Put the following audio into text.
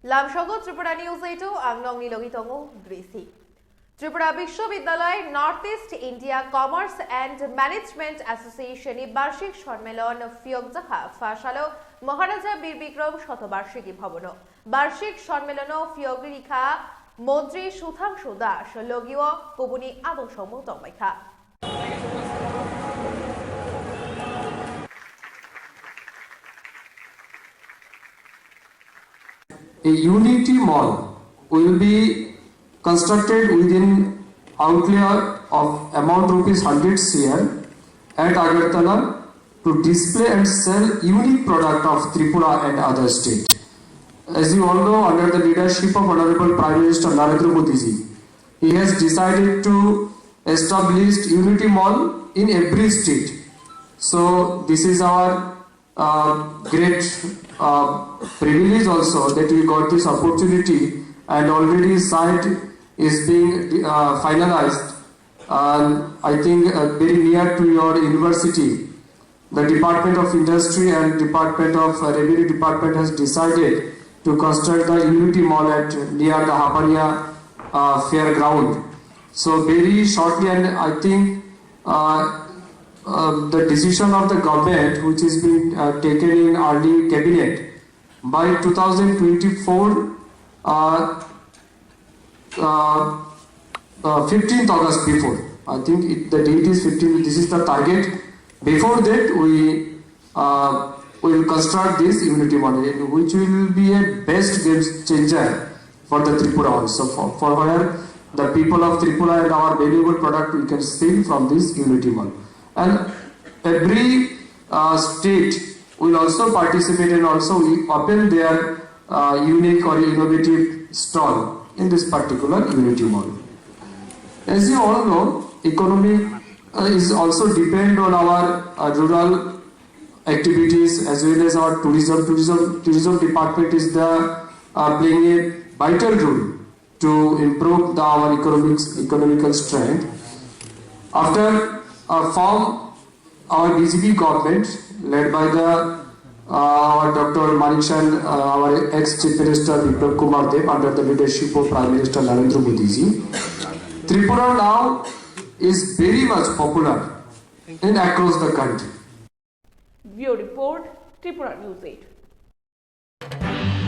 লামসঙ্গ Tripura news 8 Ao Nang নিলগিতং দৃষ্টি ত্রিপুরা বিশ্ববিদ্যালয় north east India commerce and management association বার্ষিক সম্মেলন ফিয়কজাখা ফাশালো মহারাজা বীর বিক্রম শতবার্ষিকী ভবন বার্ষিক সম্মেলন ফিয়গরিখা মন্ত্রী Sudhanshu Das লগীয় কবুনি আবংসম তমাইখা A Unity Mall will be constructed within outlay of amount rupees 100 crore at Agartala to display and sell unique product of Tripura and other states. As you all know, under the leadership of Honorable Prime Minister Narendra Modi ji, he has decided to establish Unity Mall in every state. So this is our great privilege also that we got this opportunity, and already site is being finalized. I think very near to your university, the Department of Industry and Department of Revenue Department has decided to construct the Unity Mall at near the Haparia fairground. So very shortly, and I think the decision of the government, which is being taken in early cabinet, by 2024, 15th August before. I think the date is 15th. This is the target. Before that, we will construct this Unity Model, which will be a best game changer for the Tripura also, for where the people of Tripura and our valuable product we can steal from this Unity Model. And every state will also participate, and also we open their unique or innovative stall in this particular Unity Model. As you all know, economy is also depend on our rural activities as well as our tourism. Tourism department is the playing a vital role to improve our economical strength. After form our BJP government led by the our Dr. Manishan, our ex-Chief Minister Vikram Kumar Dev, under the leadership of Prime Minister Narendra Modi ji, Tripura now is very much popular in across the country. Bureau Report, Tripura News 8.